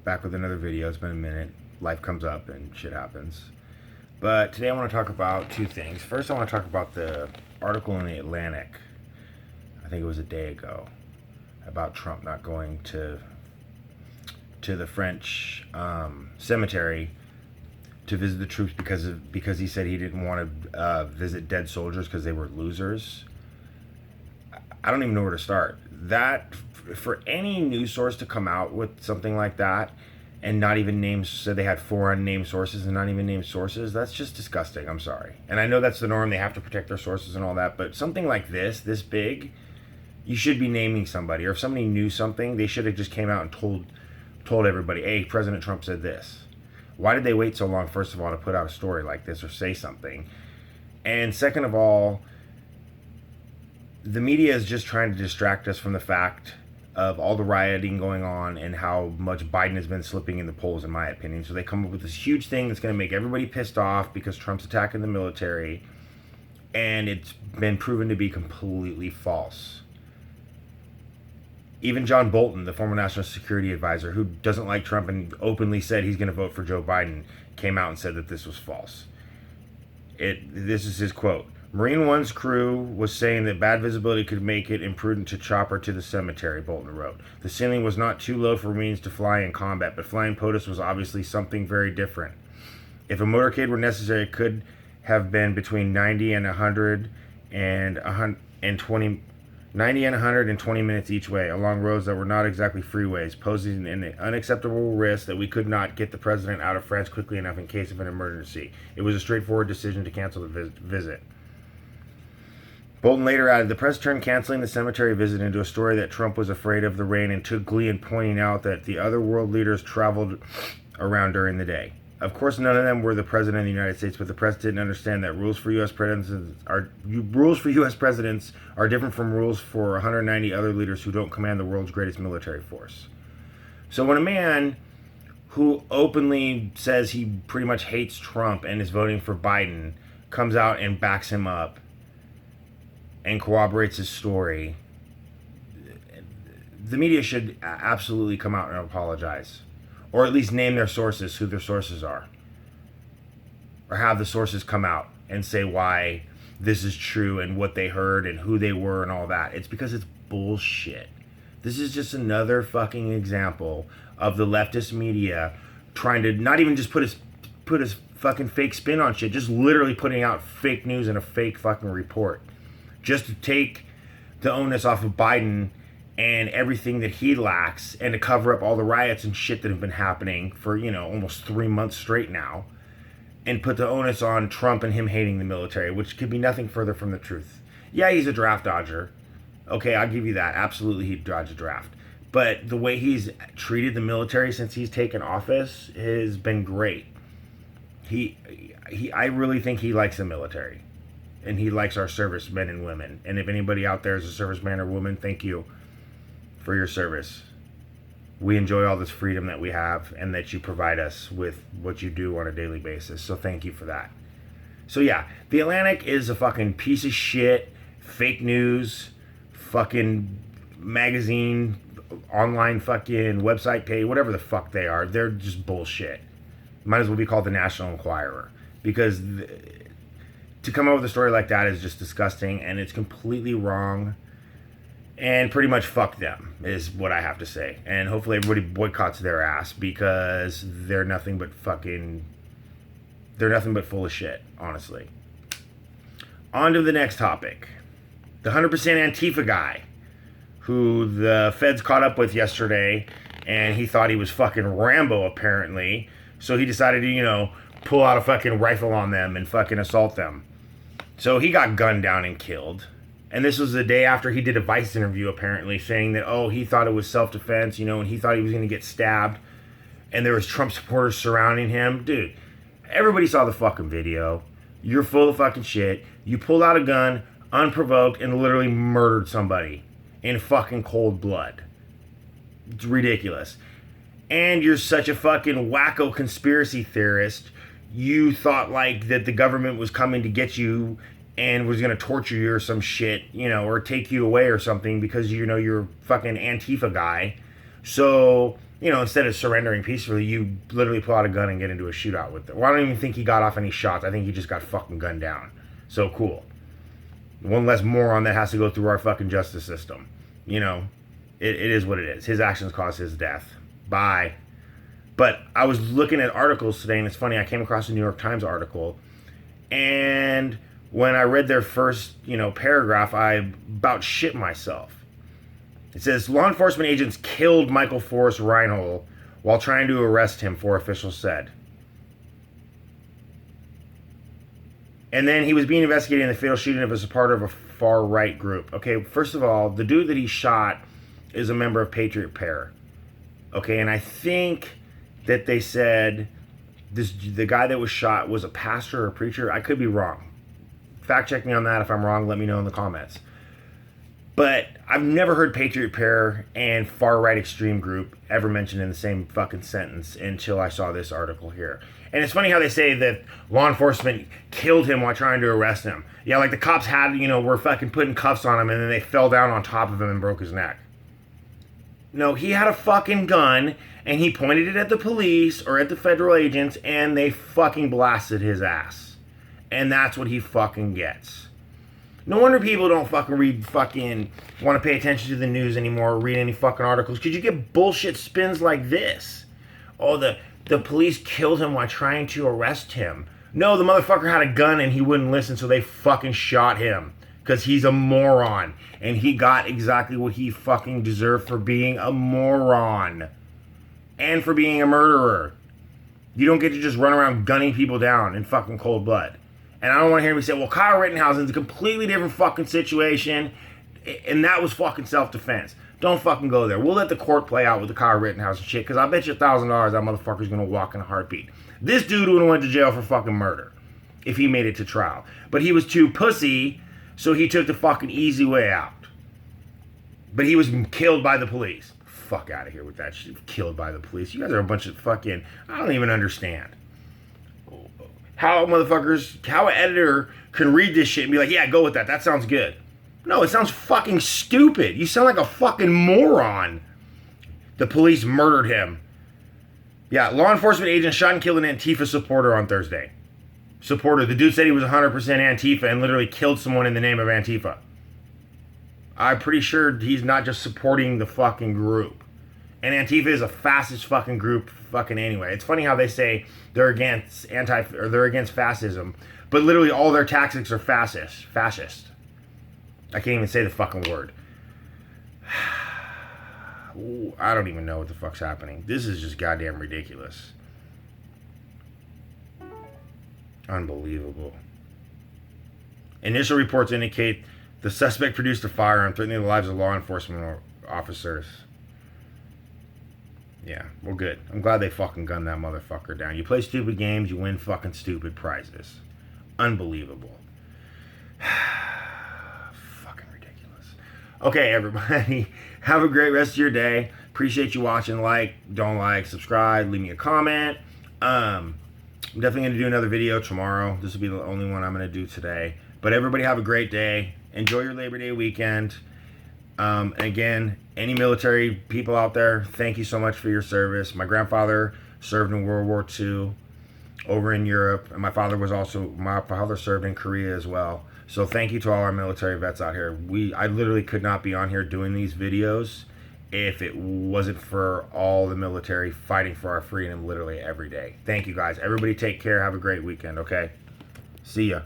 back with another video. It's been a minute. Life comes up and shit happens. But today I want to talk about two things. First, I want to talk about the article in the Atlantic, I think it was a day ago, about Trump not going to the French cemetery to visit the troops because he said he didn't want to visit dead soldiers because they were losers. I don't even know where to start. That, for any news source to come out with something like that and not even name, so they had 4 unnamed sources and not even named sources, that's just disgusting. I'm sorry. And I know that's the norm. They have to protect their sources and all that. But something like this big, you should be naming somebody. Or if somebody knew something, they should have just came out and told everybody, hey, President Trump said this. Why did they wait so long, first of all, to put out a story like this or say something? And second of all, the media is just trying to distract us from the fact of all the rioting going on and how much Biden has been slipping in the polls, in my opinion. So they come up with this huge thing that's going to make everybody pissed off because Trump's attacking the military, and it's been proven to be completely false. Even John Bolton, the former national security advisor, who doesn't like Trump and openly said he's going to vote for Joe Biden, came out and said that this was false. This is his quote. Marine One's crew was saying that bad visibility could make it imprudent to chopper to the cemetery, Bolton wrote. The ceiling was not too low for Marines to fly in combat, but flying POTUS was obviously something very different. If a motorcade were necessary, it could have been between 90 and 120 minutes each way, along roads that were not exactly freeways, posing an unacceptable risk that we could not get the president out of France quickly enough in case of an emergency. It was a straightforward decision to cancel the visit. Bolton later added, the press turned canceling the cemetery visit into a story that Trump was afraid of the rain and took glee in pointing out that the other world leaders traveled around during the day. Of course, none of them were the president of the United States, but the press didn't understand that rules for U.S. presidents are different from rules for 190 other leaders who don't command the world's greatest military force. So when a man who openly says he pretty much hates Trump and is voting for Biden comes out and backs him up and corroborates his story, the media should absolutely come out and apologize. Or at least name their sources, who their sources are. Or have the sources come out and say why this is true and what they heard and who they were and all that. It's because it's bullshit. This is just another fucking example of the leftist media trying to not even just put his fucking fake spin on shit, just literally putting out fake news and a fake fucking report. Just to take the onus off of Biden and everything that he lacks, and to cover up all the riots and shit that have been happening for, almost 3 months straight now, and put the onus on Trump and him hating the military, which could be nothing further from the truth. Yeah, he's a draft dodger. Okay, I'll give you that. Absolutely, he'd dodge a draft. But the way he's treated the military since he's taken office has been great. I really think he likes the military. And he likes our servicemen and women. And if anybody out there is a serviceman or woman, thank you for your service. We enjoy all this freedom that we have and that you provide us with what you do on a daily basis. So thank you for that. So yeah, the Atlantic is a fucking piece of shit, fake news, fucking magazine, online fucking website page, whatever the fuck they are. They're just bullshit. Might as well be called the National Enquirer. Because to come up with a story like that is just disgusting, and it's completely wrong, and pretty much fuck them is what I have to say. And hopefully everybody boycotts their ass, because they're nothing but full of shit, honestly. On to the next topic. The 100% Antifa guy who the feds caught up with yesterday, and he thought he was fucking Rambo apparently, so he decided to pull out a fucking rifle on them and fucking assault them. So he got gunned down and killed. And this was the day after he did a Vice interview, apparently, saying that, he thought it was self-defense, and he thought he was going to get stabbed. And there was Trump supporters surrounding him. Dude, everybody saw the fucking video. You're full of fucking shit. You pulled out a gun, unprovoked, and literally murdered somebody in fucking cold blood. It's ridiculous. And you're such a fucking wacko conspiracy theorist. You thought that the government was coming to get you and was going to torture you or some shit, or take you away or something because, you're a fucking Antifa guy. So You know, instead of surrendering peacefully, you literally pull out a gun and get into a shootout with them. Well, I don't even think he got off any shots. I think he just got fucking gunned down. So cool. One less moron that has to go through our fucking justice system. You know, it is what it is. His actions caused his death. Bye. But I was looking at articles today, and it's funny, I came across a New York Times article, and when I read their first, paragraph, I about shit myself. It says, law enforcement agents killed Michael Forrest Reinhold while trying to arrest him, 4 officials said. And then he was being investigated in the fatal shooting of a supporter of a far-right group. Okay, first of all, the dude that he shot is a member of Patriot Prayer. Okay, and I think that they said the guy that was shot was a pastor or a preacher. I could be wrong. Fact check me on that. If I'm wrong, let me know in the comments. But I've never heard Patriot Prayer and far-right extreme group ever mentioned in the same fucking sentence until I saw this article here. And it's funny how they say that law enforcement killed him while trying to arrest him. Yeah, like the cops were fucking putting cuffs on him and then they fell down on top of him and broke his neck. No, he had a fucking gun and he pointed it at the police or at the federal agents and they fucking blasted his ass. And that's what he fucking gets. No wonder people don't fucking want to pay attention to the news anymore or read any fucking articles, because you get bullshit spins like this. Oh, the police killed him while trying to arrest him. No, the motherfucker had a gun and he wouldn't listen, so they fucking shot him. Because he's a moron. And he got exactly what he fucking deserved for being a moron. And for being a murderer. You don't get to just run around gunning people down in fucking cold blood. And I don't want to hear me say, well, Kyle Rittenhouse's a completely different fucking situation, and that was fucking self-defense. Don't fucking go there. We'll let the court play out with the Kyle Rittenhouse and shit, because I bet you $1,000 that motherfucker's going to walk in a heartbeat. This dude would have went to jail for fucking murder if he made it to trial. But he was too pussy, so he took the fucking easy way out. But he was killed by the police. Fuck out of here with that shit. Killed by the police. You guys are a bunch of fucking... I don't even understand. How an editor can read this shit and be like, yeah, go with that. That sounds good. No, it sounds fucking stupid. You sound like a fucking moron. The police murdered him. Yeah, law enforcement agent shot and killed an Antifa supporter on Thursday. The dude said he was 100% Antifa and literally killed someone in the name of Antifa. I'm pretty sure he's not just supporting the fucking group. And Antifa is a fascist fucking group fucking anyway. It's funny how they say they're against fascism, but literally all their tactics are fascist. I can't even say the fucking word. I don't even know what the fuck's happening. This is just goddamn ridiculous. Unbelievable. Initial reports indicate the suspect produced a firearm threatening the lives of law enforcement officers. Yeah, well, good. I'm glad they fucking gunned that motherfucker down. You play stupid games, you win fucking stupid prizes. Unbelievable. Fucking ridiculous. Okay, everybody. Have a great rest of your day. Appreciate you watching. Don't like, subscribe, leave me a comment. I'm definitely going to do another video tomorrow. This will be the only one I'm going to do today. But everybody have a great day. Enjoy your Labor Day weekend. Again, any military people out there, thank you so much for your service. My grandfather served in World War II over in Europe, and my father served in Korea as well. So thank you to all our military vets out here. I literally could not be on here doing these videos if it wasn't for all the military fighting for our freedom literally every day. Thank you guys. Everybody take care. Have a great weekend, okay? See ya.